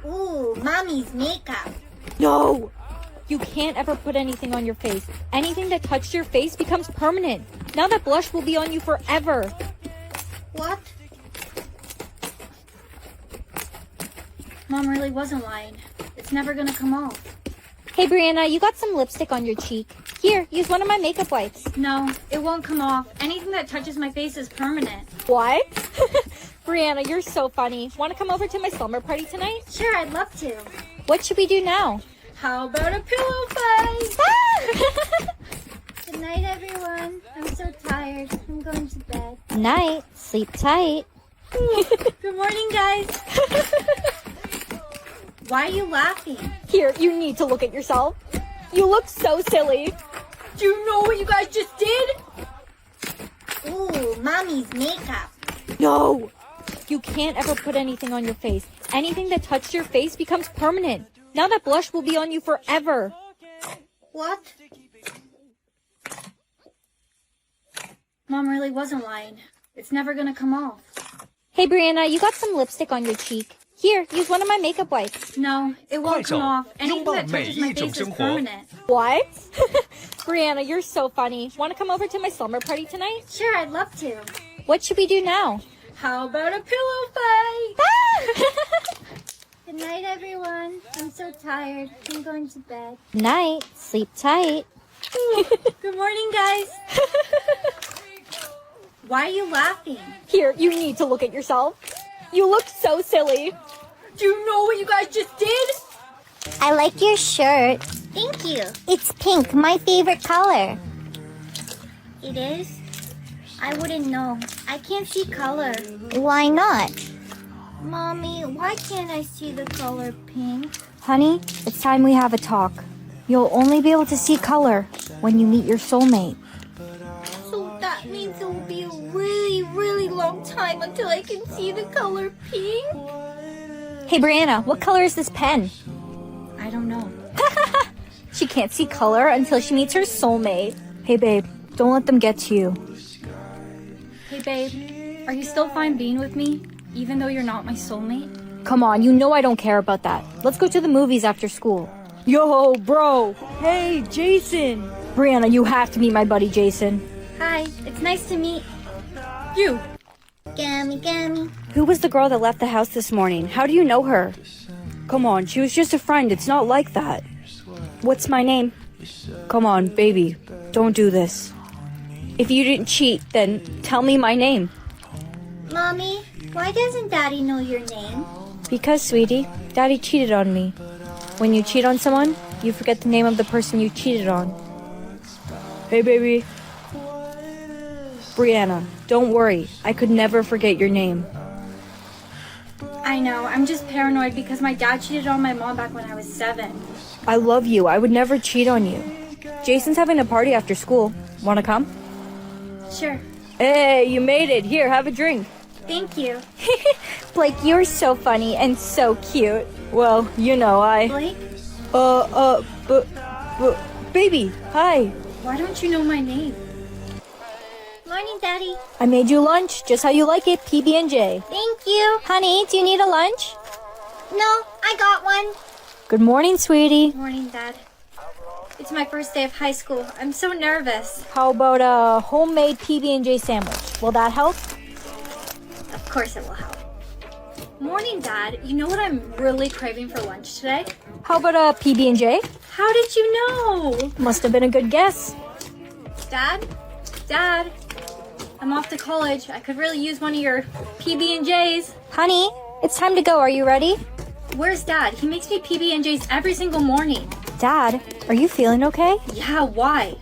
Ooh, mommy's makeup. No! You can't ever put anything on your face. Anything that touched your face becomes permanent. Now that blush will be on you forever. What? Mom really wasn't lying. It's never gonna come off. Hey, Brianna, you got some lipstick on your cheek. Here, use one of my makeup wipes. No, it won't come off. Anything that touches my face is permanent. What? Brianna, you're so funny. Want to come over to my slumber party tonight? Sure, I'd love to. What should we do now? How about a pillow fight? Good night, everyone. I'm so tired. I'm going to bed. Night. Sleep tight. Good morning, guys. Why are you laughing? Here, you need to look at yourself. You look so silly. Do you know what you guys just did? Ooh, mommy's makeup. No! You can't ever put anything on your face. Anything that touched your face becomes permanent. Now that blush will be on you forever. What? Mom really wasn't lying. It's never gonna come off. Hey, Brianna, you got some lipstick on your cheek. Here, use one of my makeup wipes. No, it won't come off. Anything that touches my face is permanent. What? Brianna, you're so funny. Want to come over to my slumber party tonight? Sure, I'd love to. What should we do now? How about a pillow fight? Good night, everyone. I'm so tired. I'm going to bed. Night. Sleep tight. Good morning, guys. Why are you laughing? Here, you need to look at yourself. You look so silly. Do you know what you guys just did? I like your shirt. Thank you. It's pink, my favorite color. It is? I wouldn't know. I can't see color. Why not? Mommy, why can't I see the color pink? Honey, it's time we have a talk. You'll only be able to see color when you meet your soulmate. So that means it will be a really, really long time until I can see the color pink? Hey, Brianna, what color is this pen? I don't know. She can't see color until she meets her soulmate. Hey, babe, don't let them get to you. Hey, babe, are you still fine being with me, even though you're not my soulmate? Come on, you know I don't care about that. Let's go to the movies after school. Yo, bro. Hey, Jason. Brianna, you have to meet my buddy Jason. Hi, it's nice to meet you. Gammy, gammy. Who was the girl that left the house this morning? How do you know her? Come on, she was just a friend. It's not like that. What's my name? Come on, baby. Don't do this. If you didn't cheat, then tell me my name. Mommy, why doesn't Daddy know your name? Because, sweetie, Daddy cheated on me. When you cheat on someone, you forget the name of the person you cheated on. Hey, baby. Brianna, don't worry. I could never forget your name. I know, I'm just paranoid because my dad cheated on my mom back when I was 7. I love you. I would never cheat on you. Jason's having a party after school. Wanna come? Sure. Hey, you made it. Here, have a drink. Thank you. Blake, you're so funny and so cute. Well, you know, Blake, baby, hi. why don't you know my name? Morning, Daddy. I made you lunch, just how you like it, PB&J. Thank you. Honey, do you need a lunch? No, I got one. Good morning, sweetie. Morning, Dad. It's my first day of high school. I'm so nervous. How about a homemade PB&J sandwich? Will that help? Of course it will help. Morning, Dad. You know what I'm really craving for lunch today? How about a PB&J? How did you know? Must have been a good guess. Dad? Dad? I'm off to college. I could really use one of your PB&Js. Honey, it's time to go. Are you ready? Where's Dad? He makes me PB&Js every single morning. Dad, are you feeling okay? Yeah, why?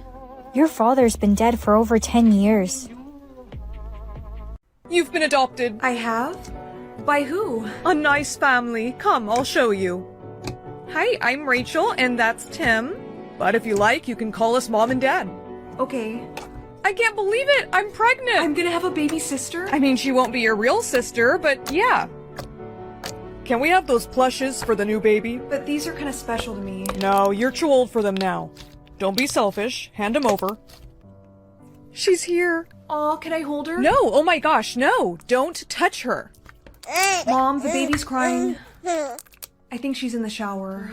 Your father's been dead for over 10 years. You've been adopted. I have? By who? A nice family. Come, I'll show you. Hi, I'm Rachel, and that's Tim. But if you like, you can call us Mom and Dad. Okay. I can't believe it! I'm pregnant! I'm gonna have a baby sister? I mean, she won't be your real sister, but yeah. Can we have those plushes for the new baby? But these are kind of special to me. No, you're too old for them now. Don't be selfish. Hand them over. She's here. Aw, can I hold her? No, oh my gosh, no. Don't touch her. Mom, the baby's crying. I think she's in the shower.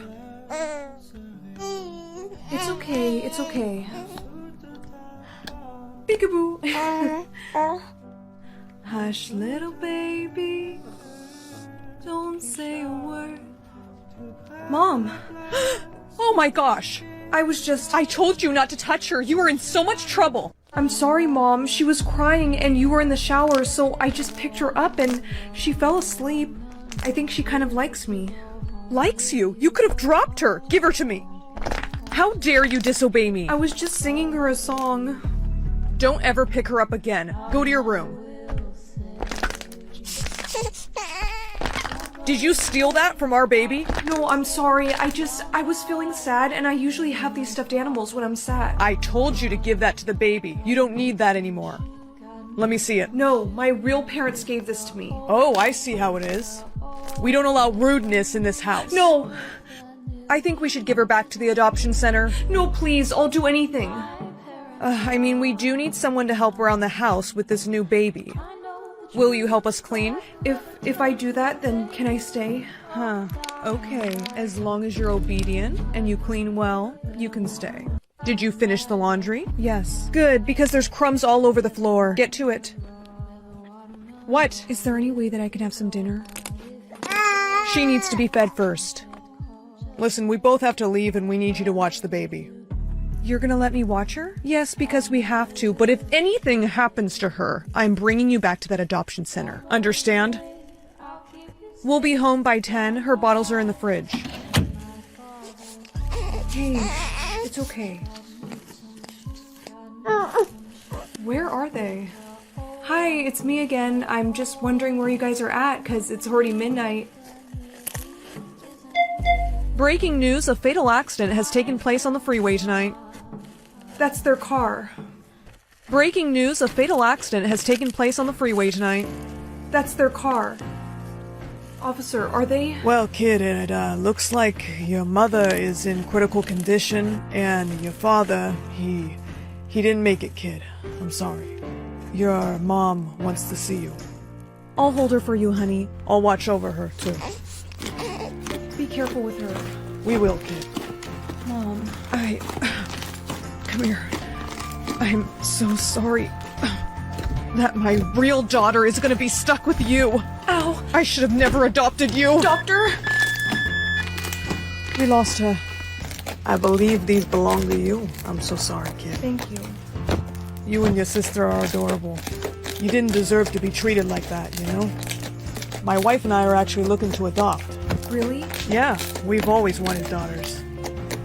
It's okay, it's okay. Peekaboo. Hush, little baby. Don't say a word. Mom, Oh my gosh! I told you not to touch her. You were in so much trouble. I'm sorry, Mom. She was crying and you were in the shower, so I just picked her up and she fell asleep. I think she kind of likes me. Likes you? You could have dropped her. Give her to me. How dare you disobey me? I was just singing her a song. Don't ever pick her up again. Go to your room. Did you steal that from our baby? No, I'm sorry. I was feeling sad and I usually have these stuffed animals when I'm sad. I told you to give that to the baby. You don't need that anymore. Let me see it. No, my real parents gave this to me. Oh, I see how it is. We don't allow rudeness in this house. No, I think we should give her back to the adoption center. no, please, I'll do anything. I mean, we do need someone to help around the house with this new baby. Will you help us clean? If I do that, then can I stay? Huh. Okay. As long as you're obedient and you clean well, you can stay. Did you finish the laundry? Yes. Good, because there's crumbs all over the floor. Get to it. What? Is there any way that I can have some dinner? She needs to be fed first. Listen, we both have to leave and we need you to watch the baby. You're gonna let me watch her? Yes, because we have to, but if anything happens to her, I'm bringing you back to that adoption center. Understand? We'll be home by 10. Her bottles are in the fridge. Hey, it's okay. Where are they? Hi, it's me again. I'm just wondering where you guys are at, because it's already midnight. Breaking news, a fatal accident has taken place on the freeway tonight. That's their car. Breaking news, a fatal accident has taken place on the freeway tonight. That's their car. Officer, are they? Well, kid, it looks like your mother is in critical condition, and your father, he didn't make it, kid. I'm sorry. Your mom wants to see you. I'll hold her for you, honey. I'll watch over her, too. Be careful with her. We will, kid. Mom. Come here. I'm so sorry that my real daughter is gonna be stuck with you. Ow! I should have never adopted you. Doctor! We lost her. I believe these belong to you. I'm so sorry, kid. Thank you. You and your sister are adorable. You didn't deserve to be treated like that, you know? My wife and I are actually looking to adopt. Really? Yeah, we've always wanted daughters.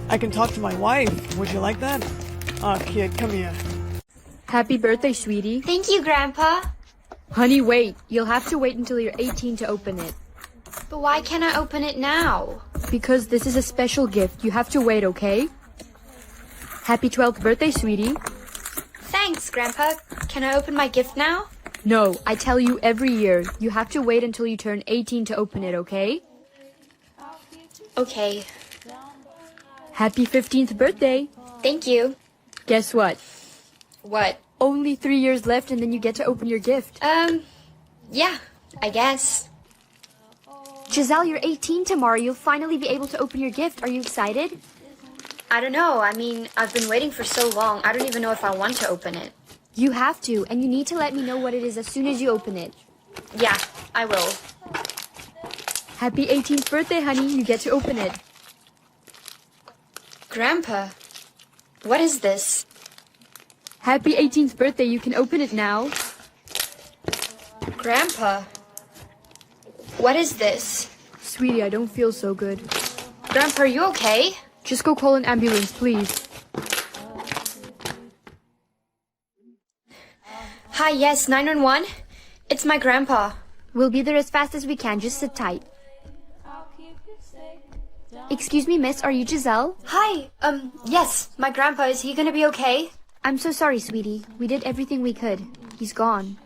I can talk to my wife. Would you like that? Kid, come here. Happy birthday, sweetie. Thank you, Grandpa. Honey, wait. You'll have to wait until you're 18 to open it. But why can't I open it now? Because this is a special gift. You have to wait, okay? Happy 12th birthday, sweetie. Thanks, Grandpa. Can I open my gift now? No, I tell you every year. You have to wait until you turn 18 to open it, okay? Okay. Happy 15th birthday. Thank you. Guess what? What? Only 3 years left and then you get to open your gift. Yeah, I guess. Giselle, you're 18 tomorrow. You'll finally be able to open your gift. Are you excited? I don't know. I mean, I've been waiting for so long. I don't even know if I want to open it. You have to, and you need to let me know what it is as soon as you open it. Yeah, I will. Happy 18th birthday, honey. You get to open it. Grandpa, what is this? Happy 18th birthday. You can open it now. Grandpa, what is this? Sweetie, I don't feel so good. Grandpa, are you okay? Just go call an ambulance, please. Hi, yes, 911. It's my grandpa. We'll be there as fast as we can. Just sit tight. Excuse me, miss. Are you Giselle? Hi, yes, my grandpa. Is he gonna be okay? I'm so sorry, sweetie. We did everything we could. He's gone.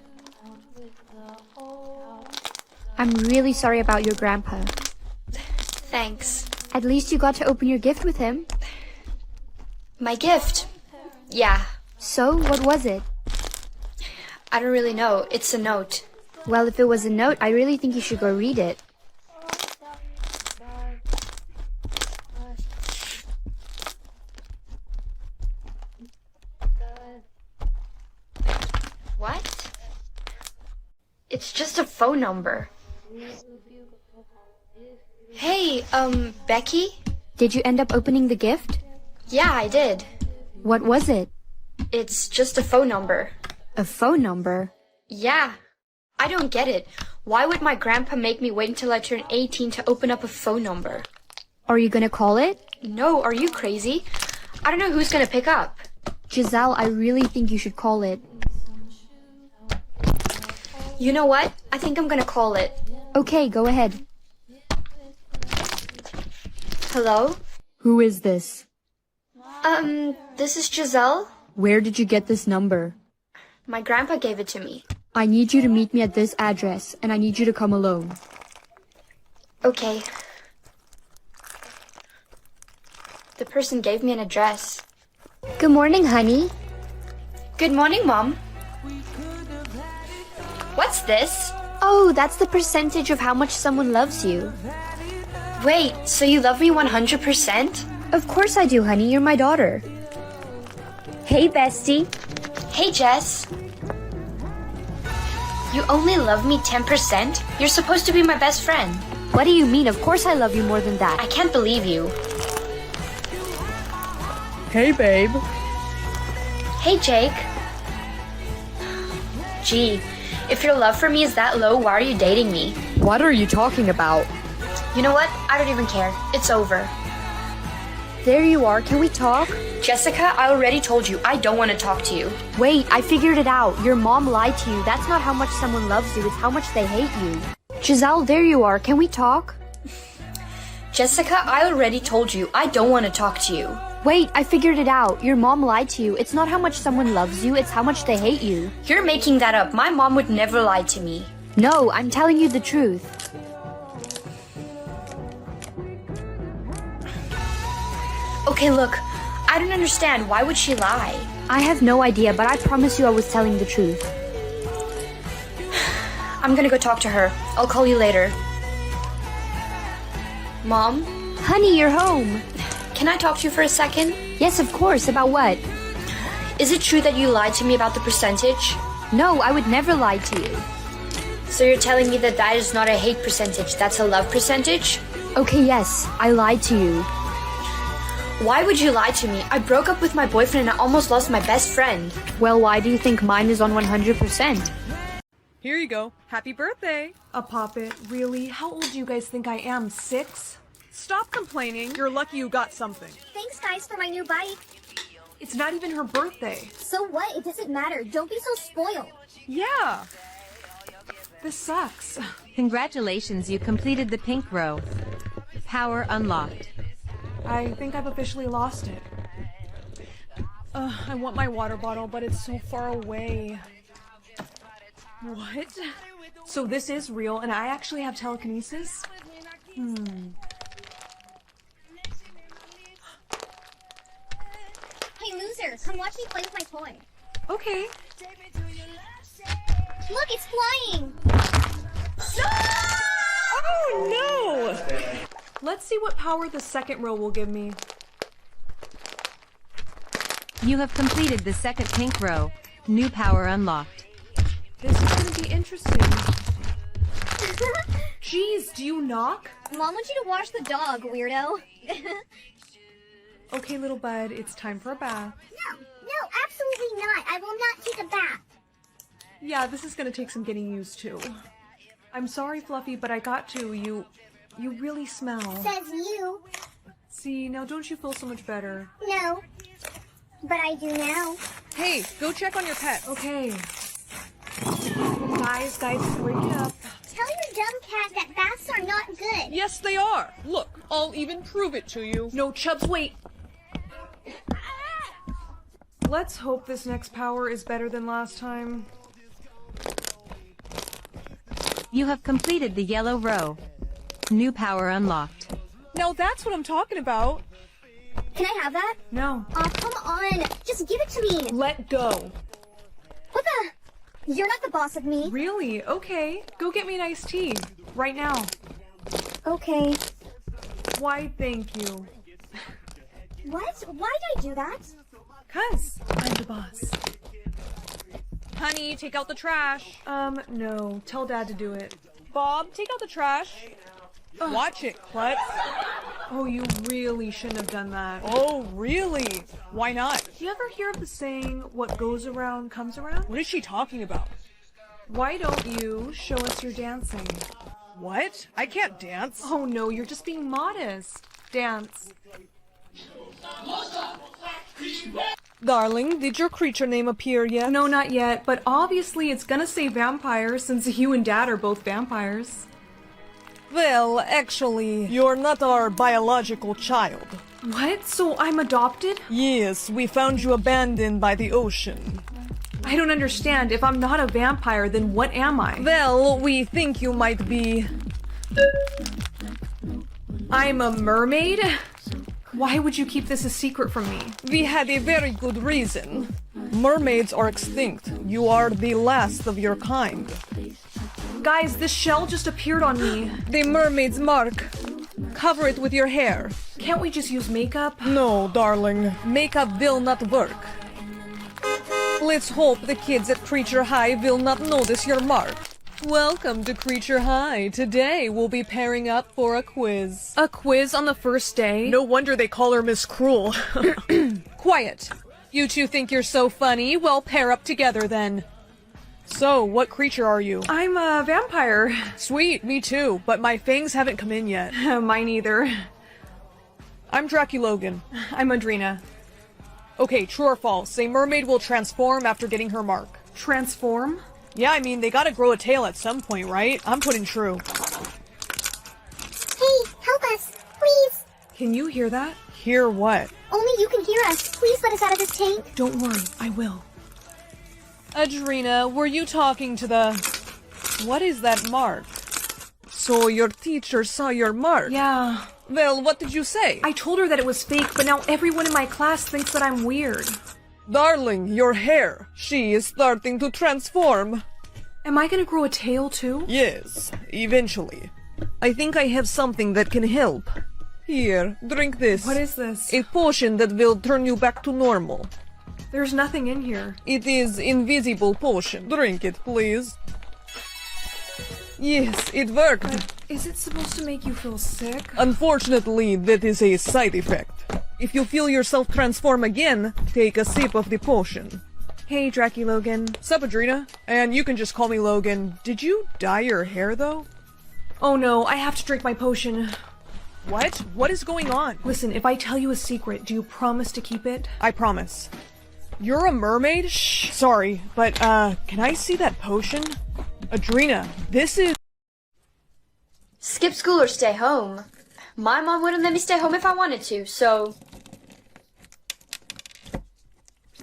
I'm really sorry about your grandpa. Thanks. At least you got to open your gift with him. My gift? Yeah. So, what was it? I don't really know. It's a note. Well, if it was a note, I really think you should go read it. It's just a phone number. Hey, Becky? Did you end up opening the gift? Yeah, I did. What was it? It's just a phone number. A phone number? Yeah. I don't get it. Why would my grandpa make me wait until I turn 18 to open up a phone number? Are you gonna call it? No, are you crazy? I don't know who's gonna pick up. Giselle, I really think you should call it. You know what? I think I'm gonna call it. Okay, go ahead. Hello? Who is this? This is Giselle. Where did you get this number? My grandpa gave it to me. I need you to meet me at this address, and I need you to come alone. Okay. The person gave me an address. Good morning, honey. Good morning, Mom. What's this? Oh, that's the percentage of how much someone loves you. Wait, so you love me 100%? Of course I do, honey. You're my daughter. Hey, bestie. Hey, Jess. You only love me 10%? You're supposed to be my best friend. What do you mean? Of course I love you more than that. I can't believe you. Hey, babe. Hey, Jake. Gee, if your love for me is that low, why are you dating me? What are you talking about? You know what? I don't even care. It's over. There you are. Can we talk? Jessica, I already told you, I don't want to talk to you. Wait, I figured it out. Your mom lied to you. That's not how much someone loves you, it's how much they hate you. Giselle, there you are. Can we talk? Jessica, I already told you, I don't want to talk to you. Wait, I figured it out. Your mom lied to you. It's not how much someone loves you, it's how much they hate you. You're making that up. My mom would never lie to me. No, I'm telling you the truth. Okay, look, I don't understand. Why would she lie? I have no idea, but I promise you I was telling the truth. I'm gonna go talk to her. I'll call you later. Mom? Honey, you're home. Can I talk to you for a second? Yes, of course. About what? Is it true that you lied to me about the percentage? No, I would never lie to you. So you're telling me that that is not a hate percentage, that's a love percentage? Okay, yes, I lied to you. Why would you lie to me? I broke up with my boyfriend and I almost lost my best friend. Well, why do you think mine is on 100%? Here you go. Happy birthday. A poppet? Really? How old do you guys think I am? 6? Stop complaining. You're lucky you got something. Thanks, guys, for my new bike. It's not even her birthday. So what? It doesn't matter. Don't be so spoiled. Yeah. This sucks. Congratulations, you completed the pink row. Power unlocked. I think I've officially lost it. I want my water bottle, but it's so far away. What? So this is real, and I actually have telekinesis? Hey, loser, come watch me play with my toy. Okay. Look, it's flying. Oh no! Let's see what power the second row will give me. You have completed the second pink row. New power unlocked. This is gonna be interesting. Jeez, do you knock? Mom wants you to wash the dog, weirdo. Okay, little bud, it's time for a bath. No, absolutely not. I will not take a bath. Yeah, this is gonna take some getting used to. I'm sorry, Fluffy, but I got to. You really smell. Says you. See, now don't you feel so much better? No. But I do now. Hey, go check on your pet. Okay. Guys, wake up. Tell your dumb cat that baths are not good. Yes, they are. Look, I'll even prove it to you. No, Chubbs, wait. Let's hope this next power is better than last time. You have completed the yellow row. New power unlocked. Now that's what I'm talking about. Can I have that? No. Aw, come on. Just give it to me. Let go. What the? You're not the boss of me. Really? Okay. Go get me an iced tea. Right now. Okay. Why, thank you. What? Why did I do that? 'Cause I'm the boss. Honey, take out the trash. No. Tell Dad to do it. Bob, take out the trash. Watch it, Klutz. Oh, you really shouldn't have done that. Oh, really? Why not? You ever hear of the saying, what goes around comes around? What is she talking about? Why don't you show us your dancing? What? I can't dance. Oh no, you're just being modest. Dance. Darling, did your creature name appear yet? No, not yet, but obviously it's gonna say vampire since you and Dad are both vampires. Well, actually, you're not our biological child. What? So I'm adopted? Yes, we found you abandoned by the ocean. I don't understand. If I'm not a vampire, then what am I? Well, we think you might be... I'm a mermaid? Why would you keep this a secret from me? We had a very good reason. Mermaids are extinct. You are the last of your kind. Guys, this shell just appeared on me. The mermaid's mark. Cover it with your hair. Can't we just use makeup? No, darling. Makeup will not work. Let's hope the kids at Creature High will not notice your mark. Welcome to Creature High. Today we'll be pairing up for a quiz. A quiz on the first day? No wonder they call her Miss Cruel. Quiet. You two think you're so funny? Well, pair up together then. So, what creature are you? I'm a vampire. Sweet, me too, but my fangs haven't come in yet. Mine either. I'm Draculogan. I'm Adrena. Okay, true or false? A mermaid will transform after getting her mark. Transform? Yeah, I mean, they gotta grow a tail at some point, right? I'm putting true. Hey, help us, please. Can you hear that? Hear what? Only you can hear us. Please let us out of this tank. Don't worry, I will. Adrena, were you talking to the... What is that mark? So your teacher saw your mark? Yeah. Well, what did you say? I told her that it was fake, but now everyone in my class thinks that I'm weird. Darling, your hair. She is starting to transform. Am I gonna grow a tail too? Yes, eventually. I think I have something that can help. Here, drink this. What is this? A potion that will turn you back to normal. There's nothing in here. It is invisible potion. Drink it, please. Yes, it worked. Is it supposed to make you feel sick? Unfortunately, that is a side effect. If you feel yourself transform again, take a sip of the potion. Hey, Draculogan. Sup, Adrena? And you can just call me Logan. Did you dye your hair, though? Oh no, I have to drink my potion. What? What is going on? Listen, if I tell you a secret, do you promise to keep it? I promise. You're a mermaid? Shh. Sorry, but, can I see that potion? Adrena, this is... Skip school or stay home? My mom wouldn't let me stay home if I wanted to, so...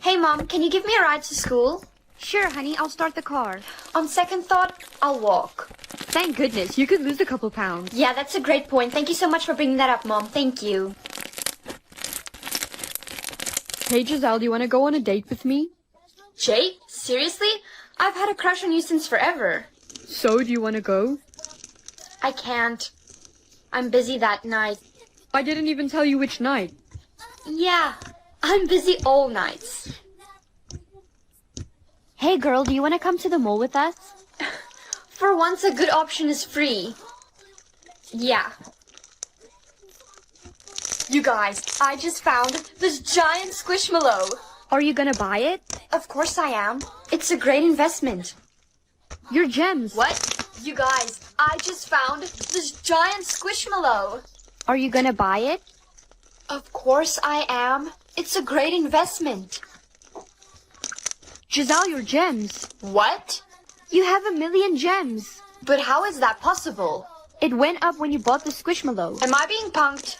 Hey Mom, can you give me a ride to school? Sure, honey, I'll start the car. On second thought, I'll walk. Thank goodness, you could lose a couple pounds. Yeah, that's a great point. Thank you so much for bringing that up, Mom. Thank you. Hey, Giselle, do you want to go on a date with me? Jay? Seriously? I've had a crush on you since forever. So, do you want to go? I can't. I'm busy that night. I didn't even tell you which night. Yeah, I'm busy all nights. Hey girl, do you want to come to the mall with us? For once, a good option is free. Yeah. You guys, I just found this giant squishmallow. Are you gonna buy it? Of course I am. It's a great investment. Your gems. What? You guys, I just found this giant squishmallow. Are you gonna buy it? Of course I am. It's a great investment. Giselle, your gems. What? You have 1,000,000 gems. But how is that possible? It went up when you bought the squishmallow. Am I being punked?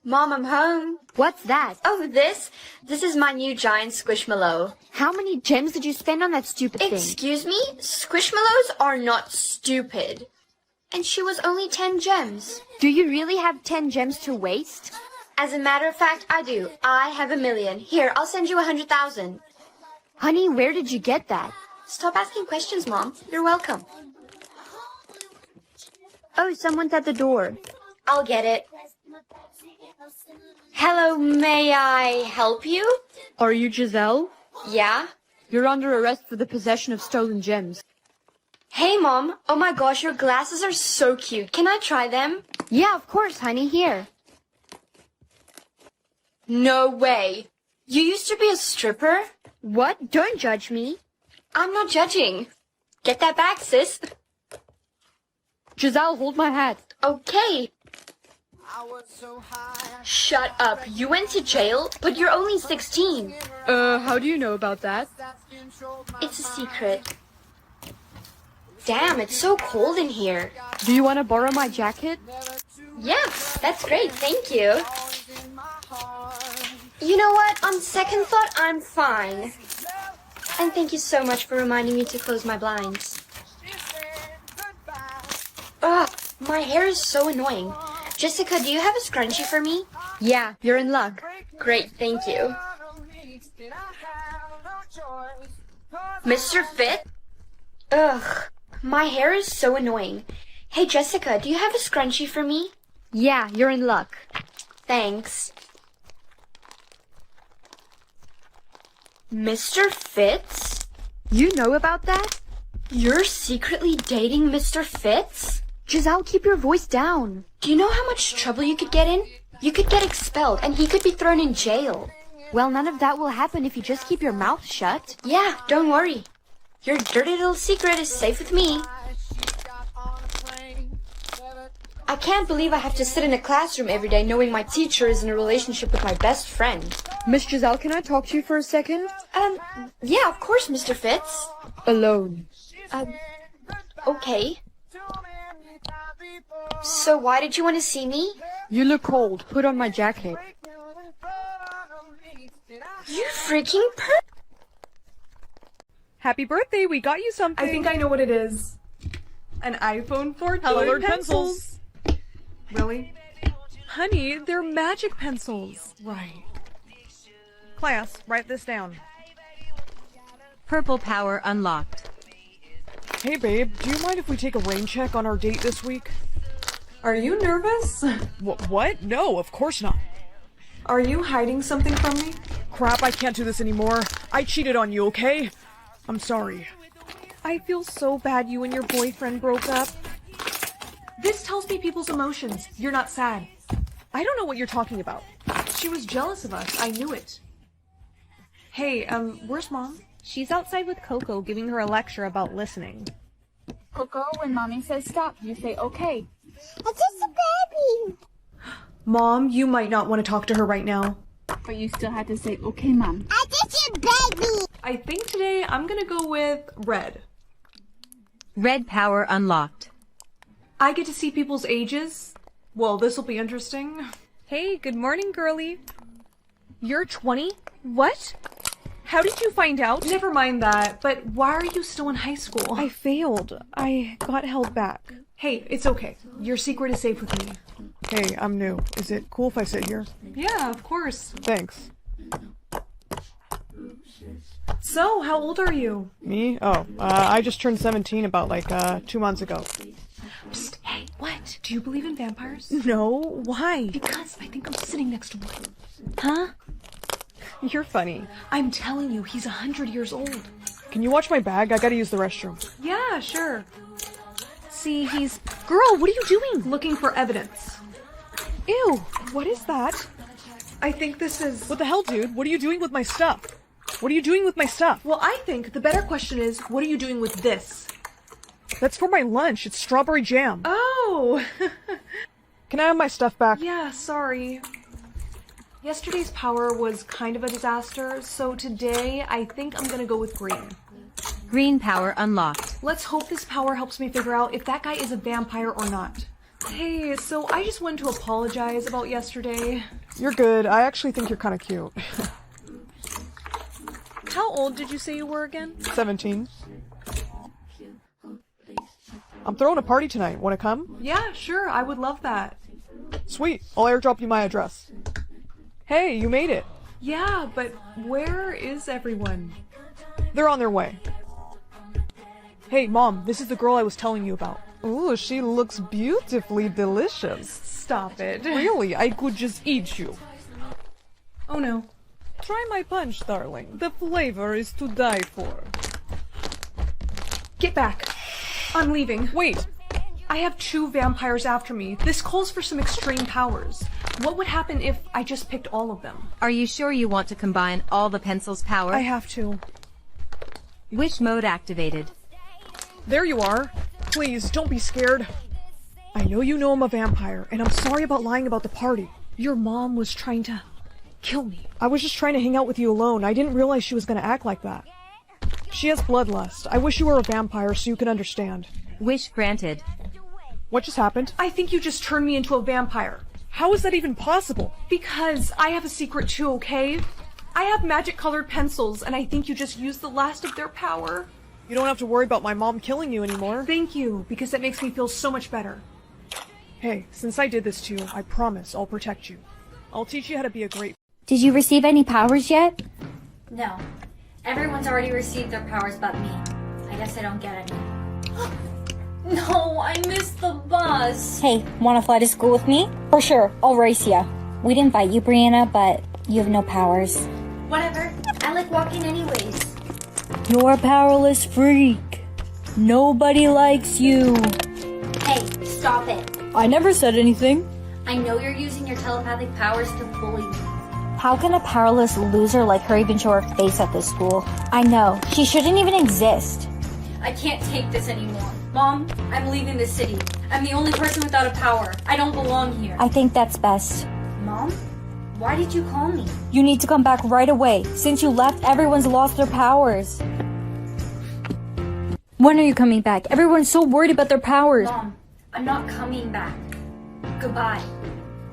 Mom, I'm home. What's that? Oh, this? This is my new giant squishmallow. How many gems did you spend on that stupid thing? Excuse me? Squishmallows are not stupid. And she was only 10 gems. Do you really have 10 gems to waste? As a matter of fact, I do. I have 1,000,000. Here, I'll send you 100,000. Honey, where did you get that? Stop asking questions, Mom. You're welcome. Oh, someone's at the door. I'll get it. Hello, may I help you? Are you Giselle? Yeah? You're under arrest for the possession of stolen gems. Hey, Mom. Oh my gosh, your glasses are so cute. Can I try them? Yeah, of course, honey. Here. No way. You used to be a stripper? What? Don't judge me. I'm not judging. Get that back, sis. Giselle, hold my hat. Okay. Shut up. You went to jail, but you're only 16. How do you know about that? It's a secret. Damn, it's so cold in here. Do you want to borrow my jacket? Yeah, that's great. Thank you. You know what? On second thought, I'm fine. And thank you so much for reminding me to close my blinds. Ugh, my hair is so annoying. Jessica, do you have a scrunchie for me? Yeah, you're in luck. Great, thank you. Mr. Fit? Ugh, my hair is so annoying. Hey, Jessica, do you have a scrunchie for me? Yeah, you're in luck. Thanks. Mr. Fitz? You know about that? You're secretly dating Mr. Fitz? Giselle, keep your voice down. Do you know how much trouble you could get in? You could get expelled and he could be thrown in jail. Well, none of that will happen if you just keep your mouth shut. Yeah, don't worry. Your dirty little secret is safe with me. I can't believe I have to sit in a classroom every day knowing my teacher is in a relationship with my best friend. Miss Giselle, can I talk to you for a second? Yeah, of course, Mr. Fitz. Alone. Okay. So why did you want to see me? You look cold. Put on my jacket. You freaking Happy birthday, we got you something. I think I know what it is. An iPhone 14 Colored pencils. Really? Honey, they're magic pencils. Right. Class, write this down. Purple power unlocked. Hey babe, do you mind if we take a rain check on our date this week? Are you nervous? What? No, of course not. Are you hiding something from me? Crap, I can't do this anymore. I cheated on you, okay? I'm sorry. I feel so bad you and your boyfriend broke up. This tells me people's emotions. You're not sad. I don't know what you're talking about. She was jealous of us. I knew it. Hey, where's Mom? She's outside with Coco giving her a lecture about listening. Coco, when mommy says stop, you say okay. It's just a baby. Mom, you might not want to talk to her right now. But you still have to say okay, mom. It's just a baby. I think today I'm gonna go with red. Red power unlocked. I get to see people's ages. Well, this'll be interesting. Hey, good morning, girlie. You're 20? What? How did you find out? Never mind that, but why are you still in high school? I failed. I got held back. Hey, it's okay. Your secret is safe with me. Hey, I'm new. Is it cool if I sit here? Yeah, of course. Thanks. So, how old are you? Me? Oh, I just turned 17 about 2 months ago. Psst, hey, what? Do you believe in vampires? No, why? Because I think I'm sitting next to one. Huh? You're funny. I'm telling you, he's 100 years old. Can you watch my bag? I gotta use the restroom. Yeah, sure. See, he's... Girl, what are you doing? Looking for evidence. Ew, what is that? I think this is... What the hell, dude? What are you doing with my stuff? What are you doing with my stuff? Well, I think the better question is, what are you doing with this? That's for my lunch. It's strawberry jam. Oh! Can I have my stuff back? Yeah, sorry. Yesterday's power was kind of a disaster, so today I think I'm gonna go with green. Green power unlocked. Let's hope this power helps me figure out if that guy is a vampire or not. Hey, so I just wanted to apologize about yesterday. You're good. I actually think you're kind of cute. How old did you say you were again? 17. I'm throwing a party tonight. Want to come? Yeah, sure. I would love that. Sweet. I'll airdrop you my address. Hey, you made it. Yeah, but where is everyone? They're on their way. Hey, Mom, this is the girl I was telling you about. Ooh, she looks beautifully delicious. Stop it. Really, I could just eat you. Oh no. Try my punch, darling. The flavor is to die for. Get back. I'm leaving. Wait. I have 2 vampires after me. This calls for some extreme powers. What would happen if I just picked all of them? Are you sure you want to combine all the pencil's power? I have to. Wish mode activated. There you are. Please, don't be scared. I know you know I'm a vampire, and I'm sorry about lying about the party. Your mom was trying to kill me. I was just trying to hang out with you alone. I didn't realize she was gonna act like that. She has bloodlust. I wish you were a vampire so you could understand. Wish granted. What just happened? I think you just turned me into a vampire. How is that even possible? Because I have a secret too, okay? I have magic-colored pencils, and I think you just used the last of their power. You don't have to worry about my mom killing you anymore. Thank you, because that makes me feel so much better. Hey, since I did this to you, I promise I'll protect you. I'll teach you how to be a great... Did you receive any powers yet? No. Everyone's already received their powers but me. I guess I don't get any. No, I missed the bus. Hey, wanna fly to school with me? For sure, I'll race ya. We'd invite you, Brianna, but you have no powers. Whatever. I like walking anyways. You're a powerless freak. Nobody likes you. Hey, stop it. I never said anything. I know you're using your telepathic powers to bully me. How can a powerless loser like her even show her face at this school? I know, she shouldn't even exist. I can't take this anymore. Mom, I'm leaving the city. I'm the only person without a power. I don't belong here. I think that's best. Mom? Why did you call me? You need to come back right away. Since you left, everyone's lost their powers. When are you coming back? Everyone's so worried about their powers. Mom, I'm not coming back. Goodbye.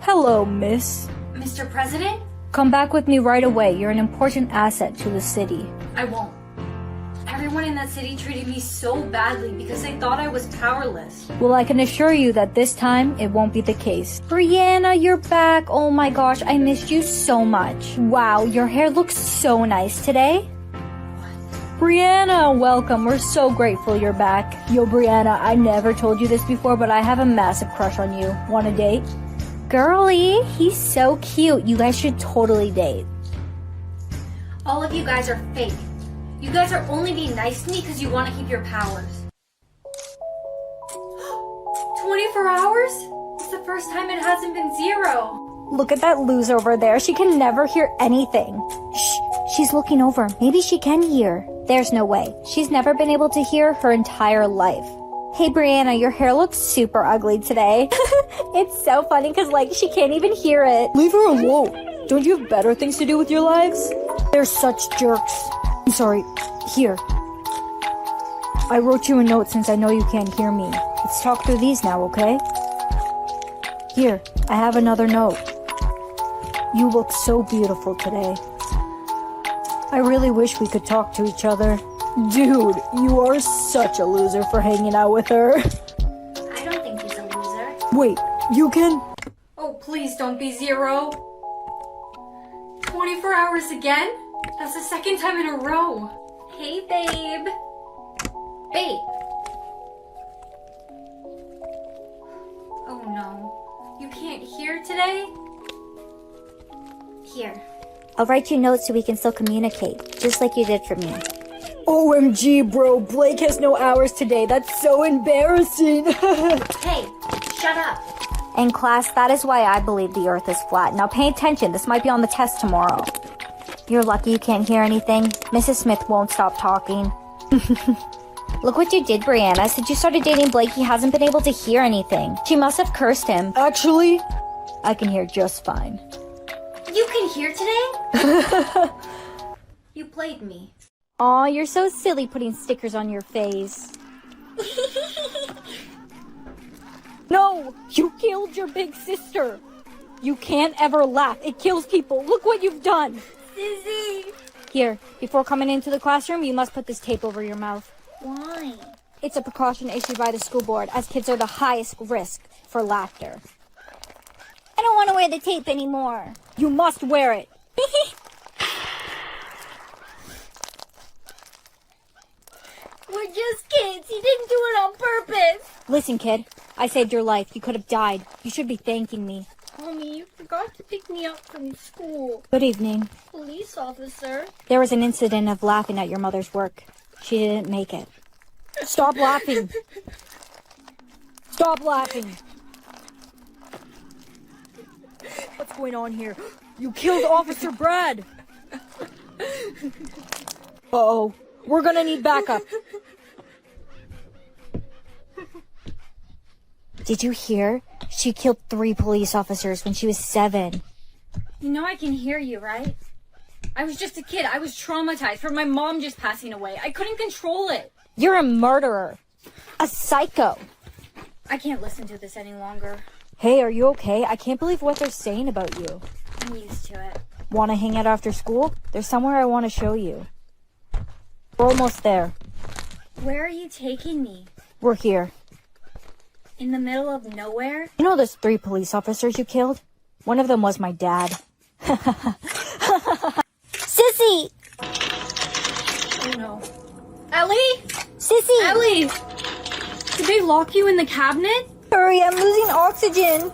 Hello, miss. Mr. President? Come back with me right away. You're an important asset to the city. I won't. Everyone in that city treated me so badly because they thought I was powerless. Well, I can assure you that this time, it won't be the case. Brianna, you're back. Oh my gosh, I missed you so much. Wow, your hair looks so nice today. Brianna, welcome. We're so grateful you're back. Yo, Brianna, I never told you this before, but I have a massive crush on you. Want a date? Girly, he's so cute. You guys should totally date. All of you guys are fake. You guys are only being nice to me because you want to keep your powers. 24 hours? It's the first time it hasn't been 0. Look at that loser over there. She can never hear anything. Shh, she's looking over. Maybe she can hear. There's no way. She's never been able to hear her entire life. Hey, Brianna, your hair looks super ugly today. It's so funny because, like, she can't even hear it. Leave her alone. Don't you have better things to do with your lives? They're such jerks. I'm sorry. Here. I wrote you a note since I know you can't hear me. Let's talk through these now, okay? Here, I have another note. You look so beautiful today. I really wish we could talk to each other. Dude, you are such a loser for hanging out with her. I don't think he's a loser. Wait, you can... Oh, please don't be 0. 24 hours again? That's the second time in a row. Hey, babe. Babe. Oh no. You can't hear today? Here. I'll write you notes so we can still communicate, just like you did for me. OMG, bro, Blake has no hours today. That's so embarrassing. Hey, shut up. In class, that is why I believe the earth is flat. Now pay attention, this might be on the test tomorrow. You're lucky you can't hear anything. Mrs. Smith won't stop talking. Look what you did, Brianna. Since you started dating Blake, he hasn't been able to hear anything. She must have cursed him. Actually, I can hear just fine. You can hear today? You played me. Aw, you're so silly putting stickers on your face. No! You killed your big sister! You can't ever laugh. It kills people. Look what you've done! Sissy! Here, before coming into the classroom, you must put this tape over your mouth. Why? It's a precaution issued by the school board, as kids are the highest risk for laughter. I don't want to wear the tape anymore. You must wear it. We're just kids. He didn't do it on purpose. Listen, kid. I saved your life. You could have died. You should be thanking me. Mommy, you forgot to pick me up from school. Good evening. Police officer. There was an incident of laughing at your mother's work. She didn't make it. Stop laughing. Stop laughing. What's going on here? You killed Officer Brad! Uh-oh. We're gonna need backup. Did you hear? She killed 3 police officers when she was 7. You know I can hear you, right? I was just a kid. I was traumatized from my mom just passing away. I couldn't control it. You're a murderer. A psycho. I can't listen to this any longer. Hey, are you okay? I can't believe what they're saying about you. I'm used to it. Want to hang out after school? There's somewhere I want to show you. We're almost there. Where are you taking me? We're here. In the middle of nowhere? You know those 3 police officers you killed? One of them was my dad. Sissy! Oh no. Ellie? Sissy! Ellie! Did they lock you in the cabinet? Hurry, I'm losing oxygen.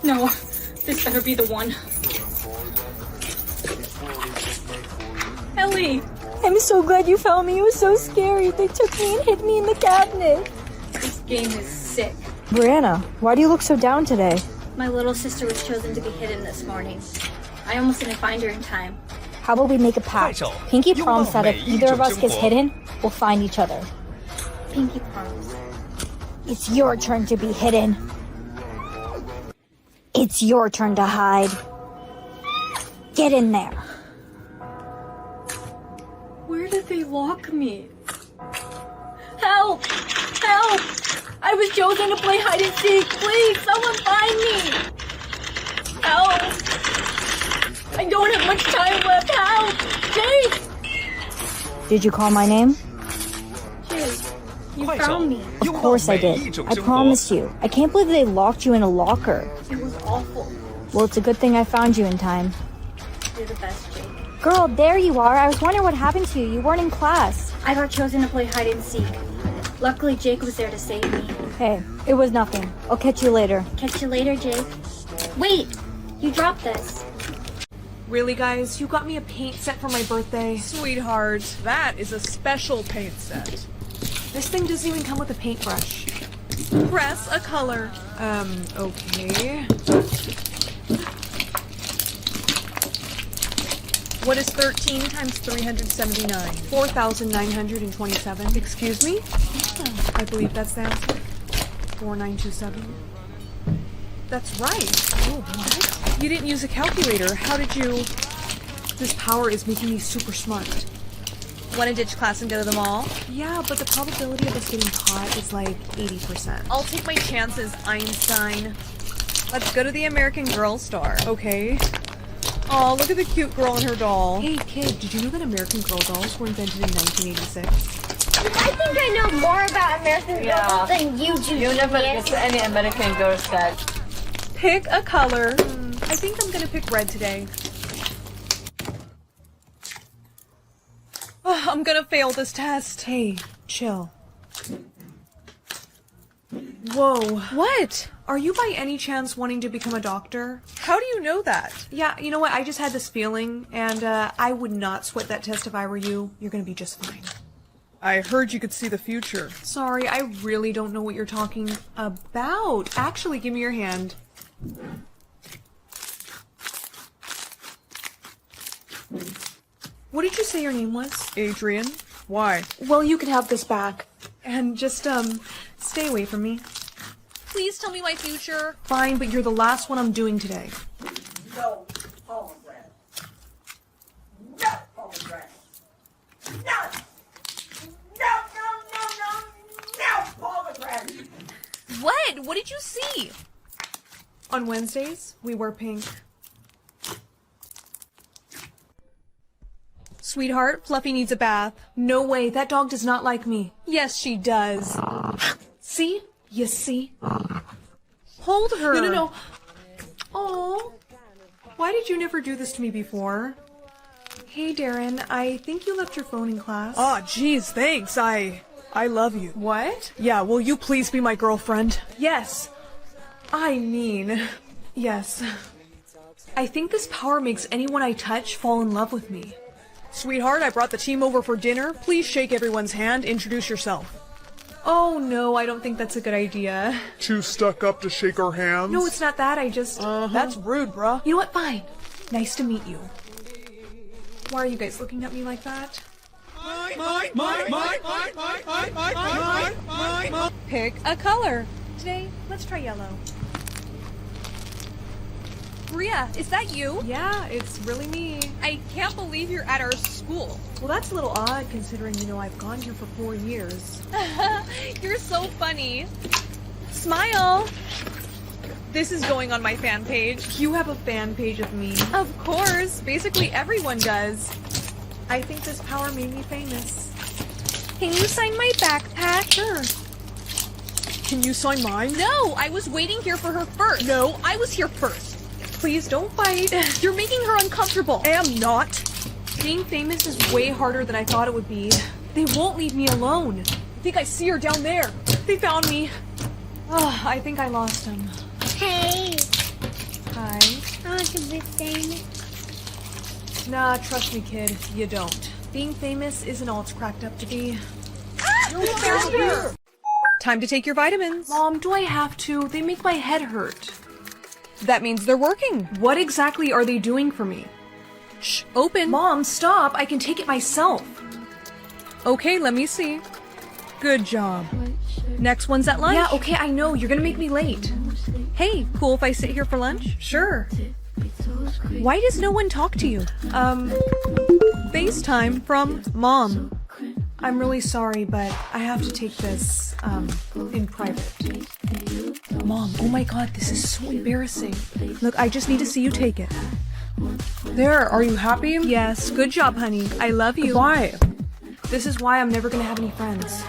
No, this better be the one. Ellie! I'm so glad you found me. It was so scary. They took me and hid me in the cabinet. This game is sick. Brianna, why do you look so down today? My little sister was chosen to be hidden this morning. I almost didn't find her in time. How about we make a pact? Pinky promise that if either of us gets hidden, we'll find each other. Pinky promise. It's your turn to be hidden. It's your turn to hide. Get in there. Where did they lock me? Help! Help! I was chosen to play hide and seek. Please, someone find me! Help! I don't have much time left. Help! Jake! Did you call my name? Jake, you found me. Of course I did. I promised you. I can't believe they locked you in a locker. It was awful. Well, it's a good thing I found you in time. You're the best, Jake. Girl, there you are. I was wondering what happened to you. You weren't in class. I got chosen to play hide and seek. Luckily, Jake was there to save me. Hey, it was nothing. I'll catch you later. Catch you later, Jake. Wait! You dropped this. Really, guys? You got me a paint set for my birthday? Sweetheart, that is a special paint set. This thing doesn't even come with a paintbrush. Press a color. Okay. What is 13 times 379? 4,927. Excuse me? I believe that's the answer. 4927. That's right. Oh, what? You didn't use a calculator. How did you... This power is making me super smart. Want to ditch class and go to the mall? Yeah, but the probability of us getting caught is like 80%. I'll take my chances, Einstein. Let's go to the American Girl store. Okay. Oh, look at the cute girl and her doll. Hey kid, did you know that American Girl dolls were invented in 1986? I think I know more about American Girl than you do. You never get any American Girl set. Pick a color. I think I'm gonna pick red today. Oh, I'm gonna fail this test. Hey, chill. Whoa. What? Are you by any chance wanting to become a doctor? How do you know that? Yeah, you know what? I just had this feeling, and I would not sweat that test if I were you. You're gonna be just fine. I heard you could see the future. Sorry, I really don't know what you're talking about. Actually, give me your hand. What did you say your name was? Adrian? Why? Well, you can have this back. And just, stay away from me. Please tell me my future. Fine, but you're the last one I'm doing today. No pomegranate. No pomegranate. No! No pomegranate! What? What did you see? On Wednesdays, we wear pink. Sweetheart, Fluffy needs a bath. No way, that dog does not like me. Yes, she does. See? You see? Hold her. No. Oh, why did you never do this to me before? Hey, Darren, I think you left your phone in class. Oh, geez, thanks. I I love you. What? Yeah, will you please be my girlfriend? Yes. I mean, yes. I think this power makes anyone I touch fall in love with me. Sweetheart, I brought the team over for dinner. Please shake everyone's hand. Introduce yourself. Oh no, I don't think that's a good idea. Too stuck up to shake our hands? No, it's not that, I just... That's rude, bruh. You know what, fine. Nice to meet you. Why are you guys looking at me like that? Pick a color. Today, let's try yellow. Bria, is that you? Yeah, it's really me. I can't believe you're at our school. Well, that's a little odd considering, I've gone here for 4 years. You're so funny. Smile. This is going on my fan page. You have a fan page of me. Of course. Basically everyone does. I think this power made me famous. Can you sign my backpack? Sure. Can you sign mine? No, I was waiting here for her first. No, I was here first. Please don't fight. You're making her uncomfortable. I am not. Being famous is way harder than I thought it would be. They won't leave me alone. I think I see her down there. They found me. Oh, I think I lost him. Hey, Hi. I want to be famous. Nah, trust me, kid. You don't. Being famous isn't all it's cracked up to be. Time to take your vitamins. Mom, do I have to? They make my head hurt. That means they're working. What exactly are they doing for me? Shh, open. Mom, stop. I can take it myself. Okay, let me see. Good job. Next one's at lunch. Yeah, okay, I know. You're gonna make me late. Hey, cool if I sit here for lunch? Sure. Why does no one talk to you? FaceTime from Mom. I'm really sorry, but I have to take this, in private. Mom, oh my god, this is so embarrassing. Look, I just need to see you take it. There, are you happy? Yes, good job, honey. I love you. Why? This is why I'm never gonna have any friends.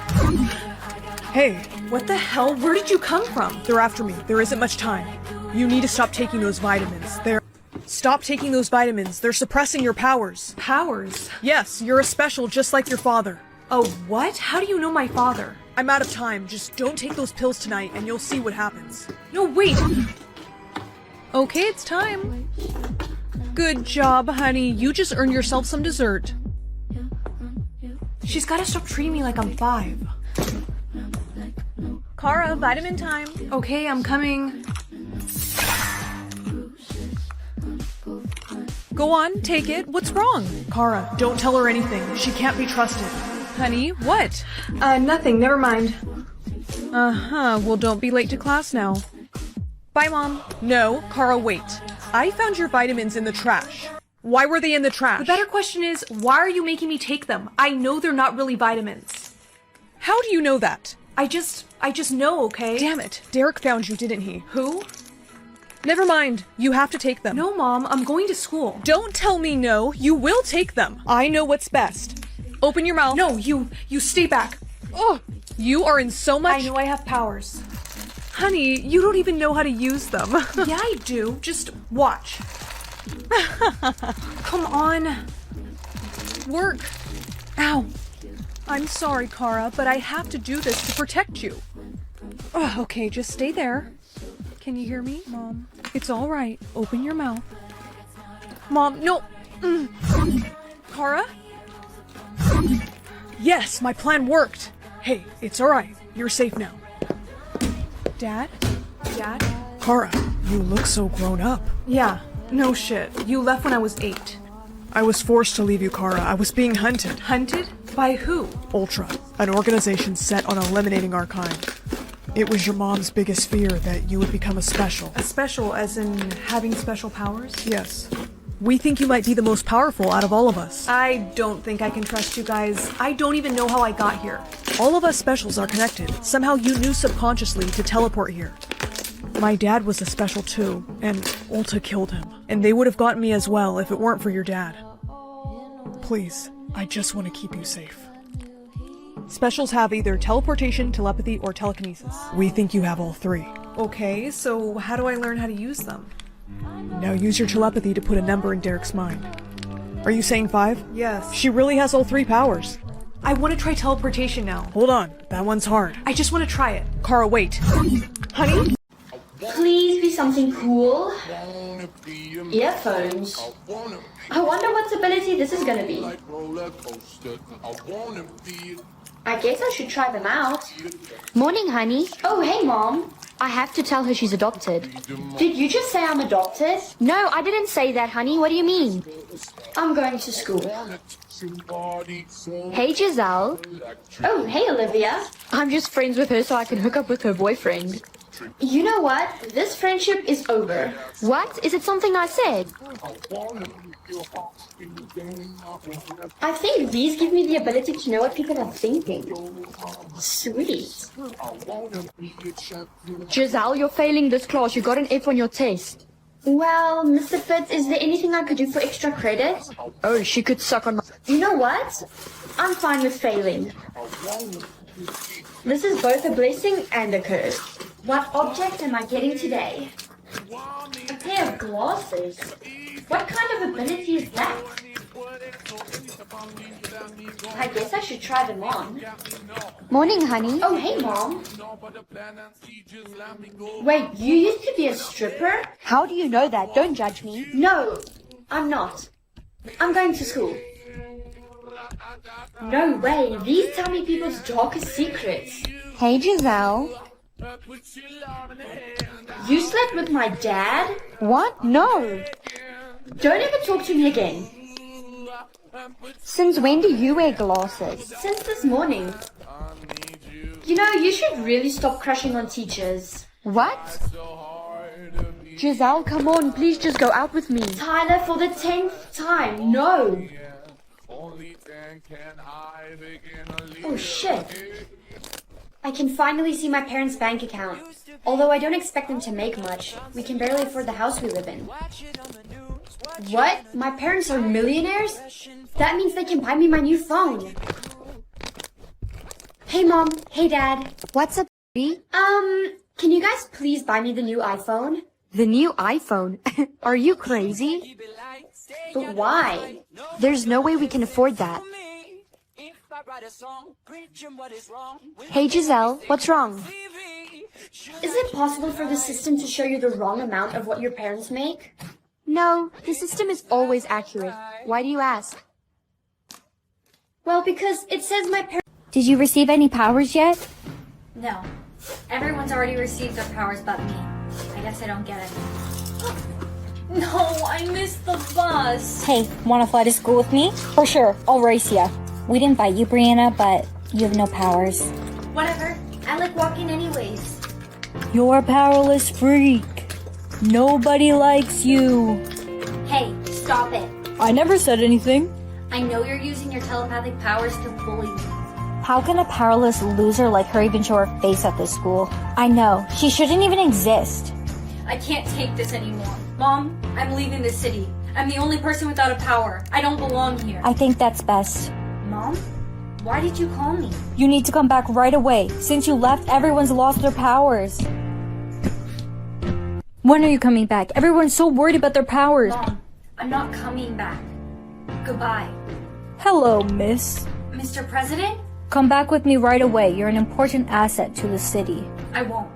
Hey, What the hell? Where did you come from? they're after me. There isn't much time. You need to stop taking those vitamins. Stop taking those vitamins. They're suppressing your powers. Powers? Yes, you're a special just like your father. Oh, what? How do you know my father? I'm out of time. Just don't take those pills tonight and you'll see what happens. No, wait! Okay, it's time. Good job, honey. You just earned yourself some dessert. She's gotta stop treating me like I'm 5. Kara, vitamin time. Okay, I'm coming. Go on, take it. What's wrong? Kara, don't tell her anything. She can't be trusted. Honey, what? Nothing. Never mind. Uh-huh. Well, don't be late to class now. Bye, Mom. No, Kara, wait. I found your vitamins in the trash. Why were they in the trash? The better question is, why are you making me take them? I know they're not really vitamins. How do you know that? I just know, okay? Damn it. Derek found you, didn't he? Who? Never mind. You have to take them. No, Mom, I'm going to school. Don't tell me no. You will take them. I know what's best. Open your mouth. No, you stay back. Oh, you are in so much... I know I have powers. Honey, you don't even know how to use them. Yeah, I do. Just watch. Come on. Work. Ow. I'm sorry, Kara, but I have to do this to protect you. Oh, okay, just stay there. Can you hear me, Mom? It's all right. Open your mouth. Mom, no. Kara? Yes, my plan worked. Hey, it's all right. You're safe now. Dad? Dad? Kara, you look so grown up. Yeah, no shit. You left when I was 8. I was forced to leave you, Kara. I was being hunted. Hunted? By who? Ultra, an organization set on eliminating our kind. It was your mom's biggest fear that you would become a special. A special, as in having special powers? Yes. We think you might be the most powerful out of all of us. I don't think I can trust you guys. I don't even know how I got here. All of us specials are connected. Somehow you knew subconsciously to teleport here. My dad was a special too, and Ulta killed him. And they would have gotten me as well if it weren't for your dad. Please, I just want to keep you safe. Specials have either teleportation, telepathy, or telekinesis. We think you have all 3. Okay, so how do I learn how to use them? Now use your telepathy to put a number in Derek's mind. Are you saying 5? Yes. She really has all 3 powers. I want to try teleportation now. Hold on, that one's hard. I just want to try it. Kara, wait. Honey? Please be something cool. Earphones. I wonder what ability this is gonna be. I guess I should try them out. Morning, honey. Oh, hey, Mom. I have to tell her she's adopted. Did you just say I'm adopted? No, I didn't say that, honey. What do you mean? I'm going to school. Hey, Giselle. Oh, hey, Olivia. I'm just friends with her so I can hook up with her boyfriend. You know what? This friendship is over. What? Is it something I said? I think these give me the ability to know what people are thinking. Sweet. Giselle, you're failing this class. You got an F on your test. Well, Mr. Fitz, is there anything I could do for extra credit? Oh, she could suck on my... You know what? I'm fine with failing. This is both a blessing and a curse. What object am I getting today? A pair of glasses. What kind of ability is that? I guess I should try them on. Morning, honey. Oh, hey, Mom. Wait, you used to be a stripper? How do you know that? Don't judge me. No, I'm not. I'm going to school. No way, these tell me people's darkest secrets. Hey, Giselle. You slept with my dad? What? No. Don't ever talk to me again. Since when do you wear glasses? Since this morning. You know, you should really stop crushing on teachers. What? Giselle, come on, please just go out with me. Tyler, for the 10th time, no. Oh shit. I can finally see my parents' bank account. Although I don't expect them to make much. We can barely afford the house we live in. What? My parents are millionaires? That means they can buy me my new phone. Hey, Mom. Hey, Dad. What's up, baby? Can you guys please buy me the new iPhone? The new iPhone? Are you crazy? But why? There's no way we can afford that. Hey, Giselle. What's wrong? Is it possible for the system to show you the wrong amount of what your parents make? No, the system is always accurate. Why do you ask? Well, because it says my parents... Did you receive any powers yet? No. Everyone's already received their powers but me. I guess I don't get it. No, I missed the bus. Hey, wanna fly to school with me? For sure, I'll race ya. We didn't bite you, Brianna, but you have no powers. Whatever. I like walking anyways. You're a powerless freak. Nobody likes you. Hey, stop it. I never said anything. I know you're using your telepathic powers to bully me. How can a powerless loser like her even show her face at this school? I know, she shouldn't even exist. I can't take this anymore. Mom, I'm leaving the city. I'm the only person without a power. I don't belong here. I think that's best. Mom? Why did you call me? You need to come back right away. Since you left, everyone's lost their powers. When are you coming back? Everyone's so worried about their powers. Mom, I'm not coming back. Goodbye. Hello, miss. Mr. President? Come back with me right away. You're an important asset to the city. I won't.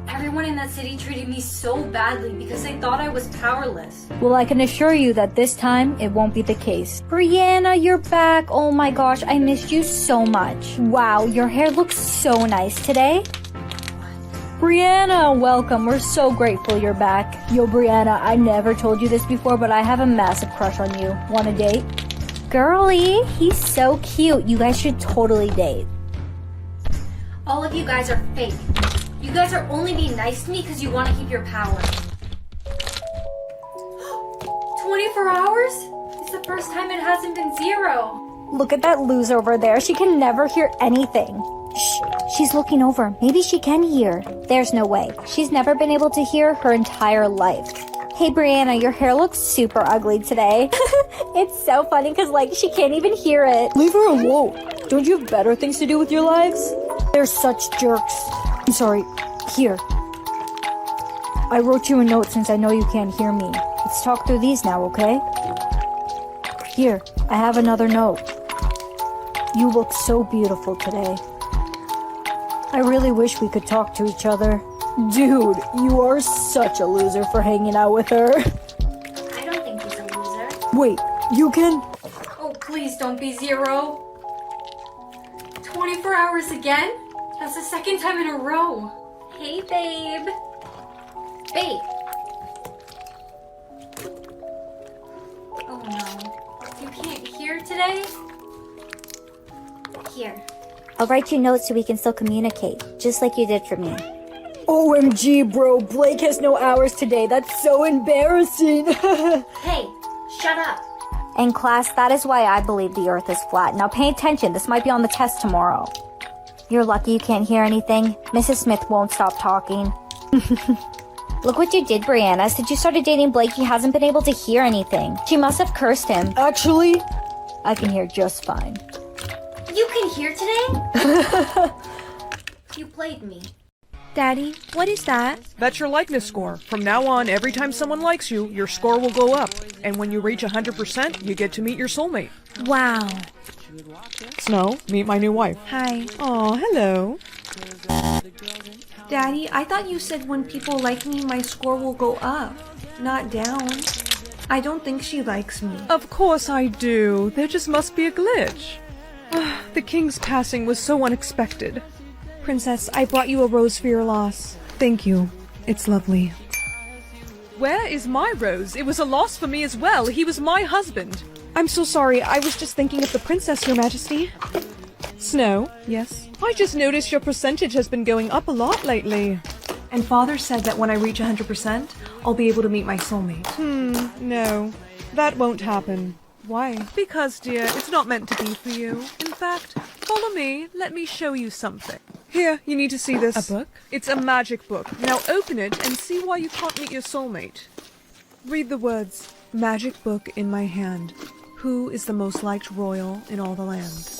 Everyone in that city treated me so badly because they thought I was powerless. Well, I can assure you that this time it won't be the case. Brianna, you're back. Oh my gosh, I missed you so much. Wow, your hair looks so nice today. Brianna, welcome. We're so grateful you're back. Yo, Brianna, I never told you this before, but I have a massive crush on you. Want a date? Girly, he's so cute. You guys should totally date. All of you guys are fake. You guys are only being nice to me because you want to keep your power. 24 hours? It's the first time it hasn't been 0. Look at that loser over there. She can never hear anything. Shh, she's looking over. Maybe she can hear. There's no way. She's never been able to hear her entire life. Hey, Brianna, your hair looks super ugly today. It's so funny because, like, she can't even hear it. Leave her alone. Don't you have better things to do with your lives? They're such jerks. I'm sorry. Here. I wrote you a note since I know you can't hear me. Let's talk through these now, okay? Here, I have another note. You look so beautiful today. I really wish we could talk to each other. Dude, you are such a loser for hanging out with her. I don't think he's a loser. Wait, you can? Oh, please don't be Zero. 24 hours again? That's the second time in a row. Hey, babe. Babe, Oh no. You can't hear today? here. I'll write you notes so we can still communicate, just like you did for me. OMG, bro, Blake has no hours today. That's so embarrassing. Hey, shut up. In class, that is why I believe the Earth is flat. Now pay attention, this might be on the test tomorrow. You're lucky you can't hear anything. Mrs. Smith won't stop talking. Look what you did, Brianna. Since you started dating Blake, he hasn't been able to hear anything. She must have cursed him. Actually, I can hear just fine. You can hear today? You played me. Daddy, what is that? That's your likeness score. From now on, every time someone likes you, your score will go up. And when you reach 100%, you get to meet your soulmate. Wow. Snow, meet my new wife. Hi. Aw, hello. Daddy, I thought you said when people like me, my score will go up, not down. I don't think she likes me. Of course I do. There just must be a glitch. The king's passing was so unexpected. Princess, I brought you a rose for your loss. Thank you. It's lovely. Where is my rose? It was a loss for me as well. He was my husband. I'm so sorry. I was just thinking of the princess, Your Majesty. Snow, Yes? I just noticed your percentage has been going up a lot lately. And Father said that when I reach 100%, I'll be able to meet my soulmate. No, that won't happen. Why? Because, dear, it's not meant to be for you. In fact, follow me. Let me show you something. Here, you need to see this. A book? It's a magic book. Now open it and see why you can't meet your soulmate. Read the words, magic book in my hand. Who is the most liked royal in all the land?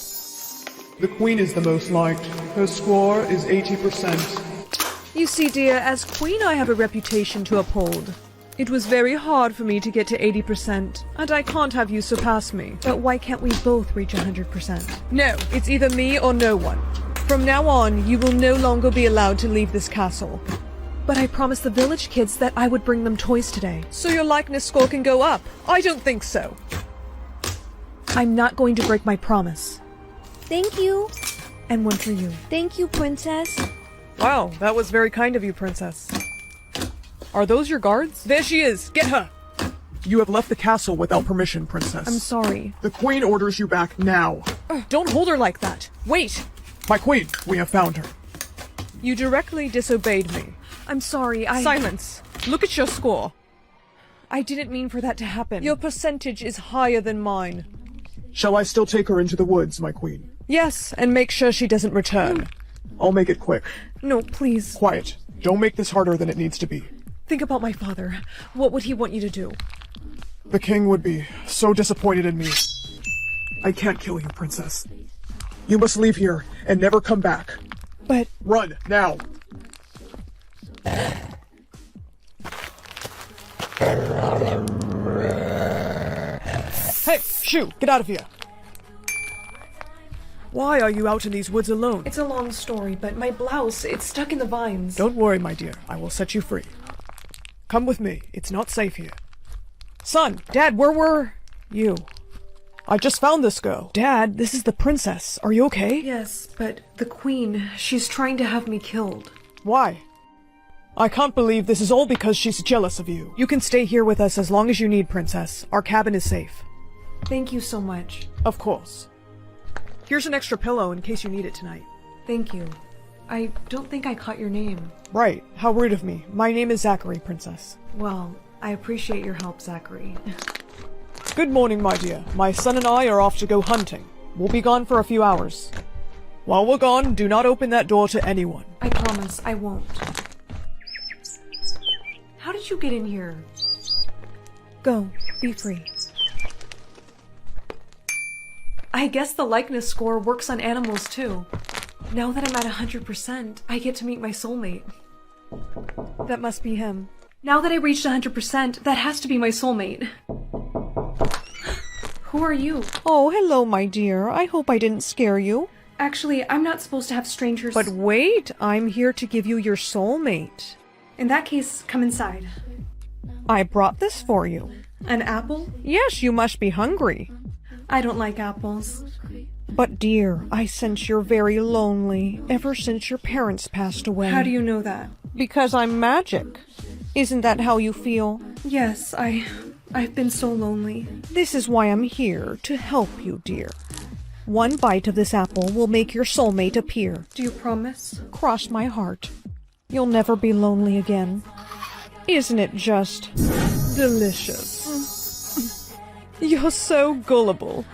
The queen is the most liked. Her score is 80%. You see, dear, as queen I have a reputation to uphold. It was very hard for me to get to 80%, and I can't have you surpass me. But why can't we both reach 100%? No, it's either me or no one. From now on, you will no longer be allowed to leave this castle. But I promised the village kids that I would bring them toys today. So your likeness score can go up. I don't think so. I'm not going to break my promise. Thank you. And one for you. Thank you, Princess. Wow, that was very kind of you, Princess. Are those your guards? There she is! Get her! You have left the castle without permission, Princess. I'm sorry. The queen orders you back now. Don't hold her like that. Wait! My queen, we have found her. You directly disobeyed me. I'm sorry, Silence. Look at your score. I didn't mean for that to happen. Your percentage is higher than mine. Shall I still take her into the woods, my queen? Yes, and make sure she doesn't return. I'll make it quick. No, please. Quiet. Don't make this harder than it needs to be. Think about my father. What would he want you to do? The king would be so disappointed in me. I can't kill you, Princess. You must leave here and never come back. But Run, now! Hey, shoo, get out of here. Why are you out in these woods alone? it's a long story, but my blouse, it's stuck in the vines. Don't worry, my dear. I will set you free. Come with me. It's not safe here. Son, Dad, where were you? I just found this girl. Dad, this is the princess. Are you okay? Yes, but the queen, she's trying to have me killed. Why? I can't believe this is all because she's jealous of you. You can stay here with us as long as you need, Princess. Our cabin is safe. Thank you so much. Of course. Here's an extra pillow in case you need it tonight. Thank you. I don't think I caught your name. Right. How rude of me. My name is Zachary, Princess. Well, I appreciate your help, Zachary. Good morning, my dear. My son and I are off to go hunting. We'll be gone for a few hours. While we're gone, do not open that door to anyone. I promise I won't. How did you get in here? Go. Be free. I guess the likeness score works on animals too. Now that I'm at 100%, I get to meet my soulmate. That must be him. Now that I reached 100%, that has to be my soulmate. Who are you? Oh, hello, my dear. I hope I didn't scare you. Actually, I'm not supposed to have strangers. But wait, I'm here to give you your soulmate. In that case, come inside. I brought this for you. An apple? Yes, you must be hungry. I don't like apples. But dear, I sense you're very lonely ever since your parents passed away. How do you know that? Because I'm magic. Isn't that how you feel? Yes, I've been so lonely. This is why I'm here, to help you, dear. One bite of this apple will make your soulmate appear. Do you promise? Cross my heart. You'll never be lonely again. Isn't it just delicious? You're so gullible.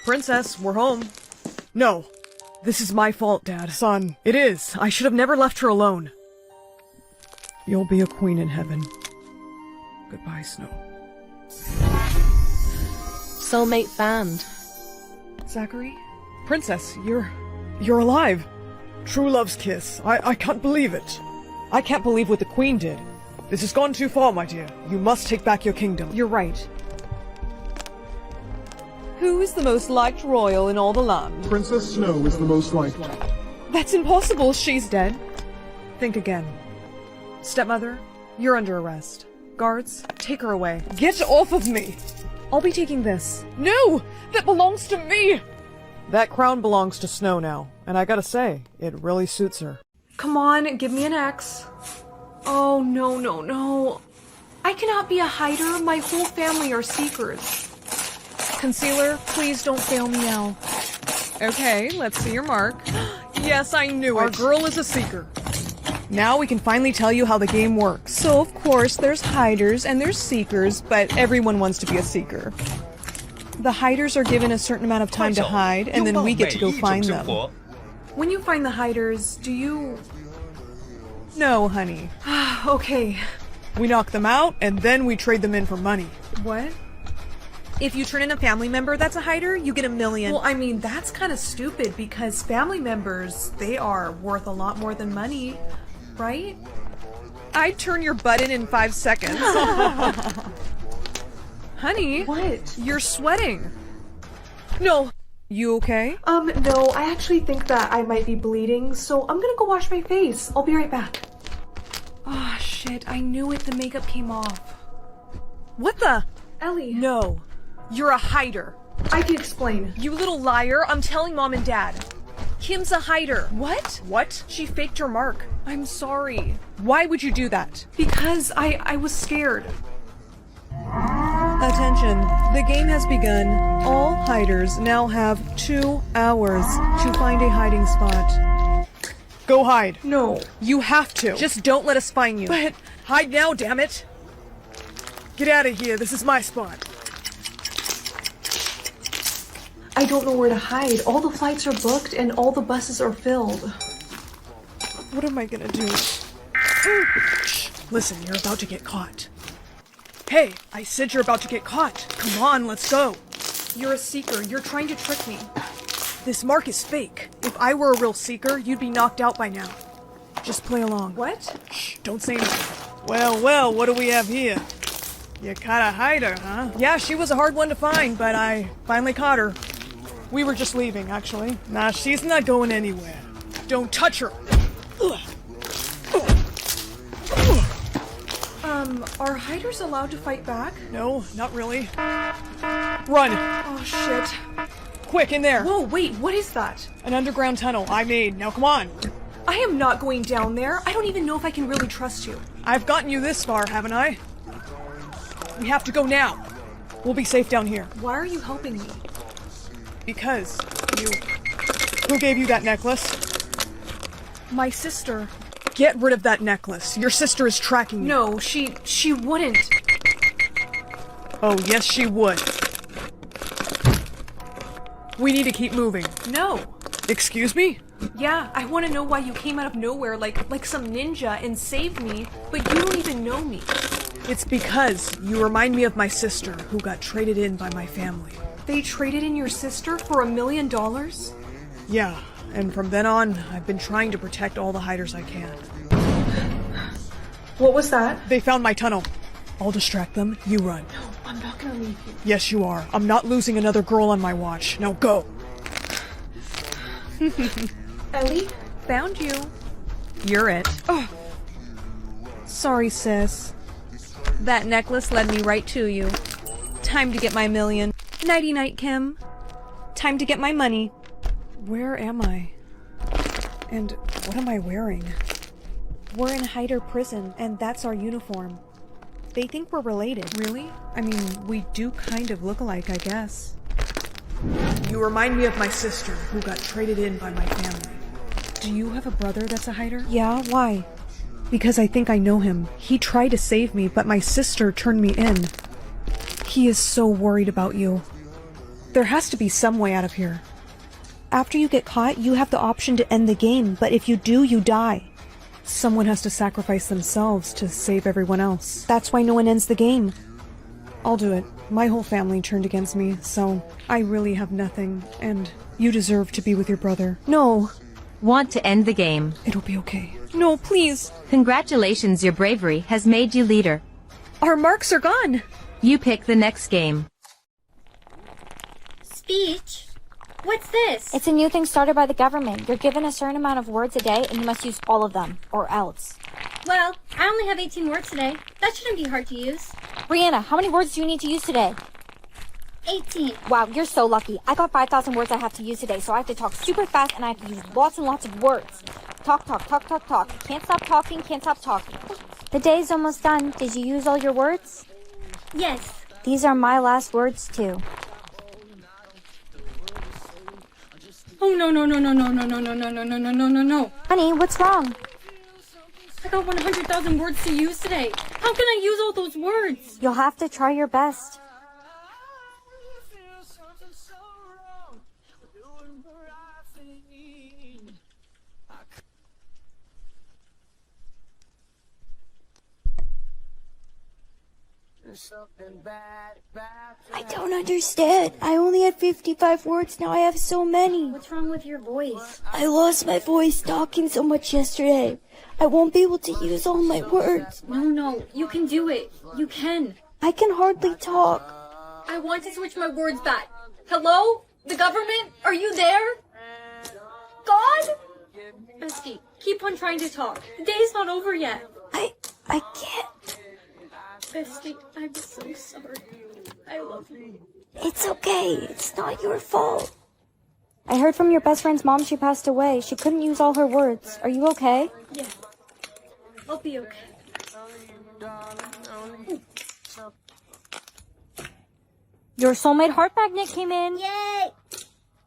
Princess, we're home. No, this is my fault, Dad. Son, it is. I should have never left her alone. You'll be a queen in heaven. Goodbye, Snow. Soulmate found. Zachary? Princess, you're alive. True love's kiss. I can't believe it. I can't believe what the queen did. This has gone too far, my dear. You must take back your kingdom. You're right. Who is the most liked royal in all the land? Princess Snow is the most liked. That's impossible. She's dead. Think again. Stepmother, you're under arrest. Guards, take her away. Get off of me! I'll be taking this. No! That belongs to me! That crown belongs to Snow now, and I gotta say, it really suits her. Come on, give me an X. Oh, no, no, no. I cannot be a hider. My whole family are seekers. Concealer, please don't fail me now. Okay, let's see your mark. Yes, I knew it. Our girl is a seeker. Now we can finally tell you how the game works. So, of course, there's hiders and there's seekers, but everyone wants to be a seeker. The hiders are given a certain amount of time to hide, and then we get to go find them. When you find the hiders, do you... No, honey. Okay. We knock them out, and then we trade them in for money. What? If you turn in a family member that's a hider, you get $1 million. Well, I mean, that's kind of stupid because family members, they are worth a lot more than money, right? I'd turn your butt in 5 seconds. Honey. What? You're sweating. No. You okay? No, I actually think that I might be bleeding, so I'm gonna go wash my face. I'll be right back. Ah, shit, I knew it. The makeup came off. What the? Ellie. No. You're a hider. I can explain. You little liar. I'm telling Mom and Dad. Kim's a hider. What? What? She faked her mark. I'm sorry. Why would you do that? Because I was scared. Attention. The game has begun. All hiders now have 2 hours to find a hiding spot. Go hide. No. You have to. Just don't let us find you. But hide now, damn it. Get out of here. This is my spot. I don't know where to hide. All the flights are booked and all the buses are filled. What am I gonna do? Shh. Listen, you're about to get caught. Hey, I said you're about to get caught. Come on, let's go. You're a seeker. You're trying to trick me. This mark is fake. If I were a real seeker, you'd be knocked out by now. Just play along. What? Shh, don't say anything. Well, what do we have here? You caught a hider, huh? Yeah, she was a hard one to find, but I finally caught her. We were just leaving, actually. Nah, she's not going anywhere. Don't touch her. Are hiders allowed to fight back? No, not really. Run! Oh, shit. Quick, in there! Whoa, wait, what is that? An underground tunnel I made. Now come on! I am not going down there. I don't even know if I can really trust you. I've gotten you this far, haven't I? We have to go now. We'll be safe down here. Why are you helping me? Because you... Who gave you that necklace? My sister. Get rid of that necklace. Your sister is tracking you. No, she wouldn't. Oh, yes, she would. We need to keep moving. No. Excuse me? Yeah, I want to know why you came out of nowhere like some ninja and saved me, but you don't even know me. It's because you remind me of my sister who got traded in by my family. They traded in your sister for $1 million? Yeah, and from then on, I've been trying to protect all the hiders I can. What was that? They found my tunnel. I'll distract them. You run. No, I'm not gonna leave you. Yes, you are. I'm not losing another girl on my watch. Now go. Ellie? Found you. You're it. Oh. Sorry, sis. That necklace led me right to you. Time to get my million. Nighty-night, Kim. Time to get my money. Where am I? And what am I wearing? We're in Hyder prison, and that's our uniform. They think we're related. Really? I mean, we do kind of look alike, I guess. You remind me of my sister, who got traded in by my family. Do you have a brother that's a Hyder? Yeah, why? Because I think I know him. He tried to save me, but my sister turned me in. He is so worried about you. There has to be some way out of here. After you get caught, you have the option to end the game, but if you do, you die. Someone has to sacrifice themselves to save everyone else. That's why no one ends the game. I'll do it. My whole family turned against me, so I really have nothing, and you deserve to be with your brother. No. Want to end the game? It'll be okay. No, please. Congratulations, your bravery has made you leader. Our marks are gone. You pick the next game. Speech? What's this? It's a new thing started by the government. You're given a certain amount of words a day, and you must use all of them, or else. Well, I only have 18 words today. That shouldn't be hard to use. Brianna, how many words do you need to use today? 18. Wow, you're so lucky. I got 5,000 words I have to use today, so I have to talk super fast, and I have to use lots and lots of words. Talk, talk, talk, talk, talk. Can't stop talking, can't stop talking. The day's almost done. Did you use all your words? Yes. These are my last words, too. Oh, no, no, no, no, no, no, no, no, no, no, no, no, no, no, no. Honey, what's wrong? I got 100,000 words to use today. How can I use all those words? You'll have to try your best. I don't understand. I only had 55 words, now I have so many. What's wrong with your voice? I lost my voice talking so much yesterday. I won't be able to use all my words. No, you can do it. You can. I can hardly talk. I want to switch my words back. Hello? The government? Are you there? God? Bestie, keep on trying to talk. The day's not over yet. I can't. Bestie, I'm so sorry. I love you. It's okay. It's not your fault. I heard from your best friend's mom she passed away. She couldn't use all her words. Are you okay? Yeah. I'll be okay. Your soulmate heart magnet came in. Yay!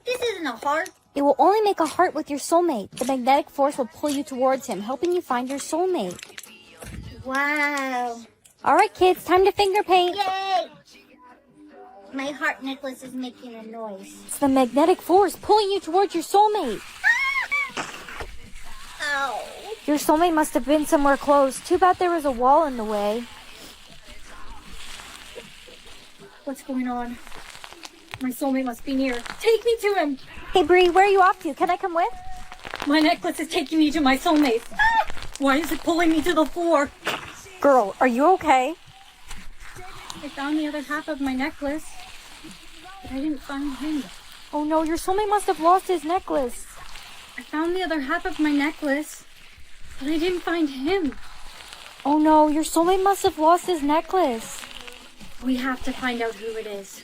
This isn't a heart. It will only make a heart with your soulmate. The magnetic force will pull you towards him, helping you find your soulmate. Wow. All right, kids, time to finger paint. Yay! My heart necklace is making a noise. It's the magnetic force pulling you towards your soulmate. Ow. Your soulmate must have been somewhere close. Too bad there was a wall in the way. What's going on? My soulmate must be near. Take me to him. Hey, Bree, where are you off to? Can I come with? My necklace is taking me to my soulmate. Why is it pulling me to the floor? Girl, are you okay? I found the other half of my necklace, but I didn't find him. Oh no, your soulmate must have lost his necklace. I found the other half of my necklace, but I didn't find him. Oh no, your soulmate must have lost his necklace. We have to find out who it is.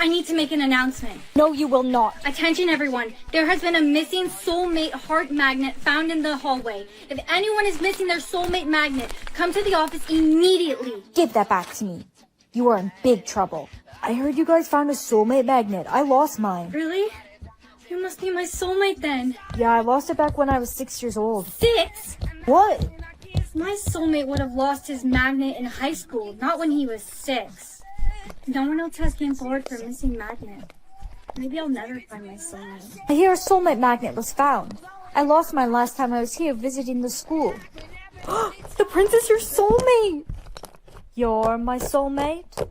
I need to make an announcement. No, you will not. Attention everyone, there has been a missing soulmate heart magnet found in the hallway. If anyone is missing their soulmate magnet, come to the office immediately. Give that back to me. You are in big trouble. I heard you guys found a soulmate magnet. I lost mine. Really? You must be my soulmate then. Yeah, I lost it back when I was 6 years old. 6? What? My soulmate would have lost his magnet in high school, not when he was 6. No one else has came forward for a missing magnet. Maybe I'll never find my soulmate. I hear a soulmate magnet was found. I lost mine last time I was here visiting the school. The prince is your soulmate! You're my soulmate?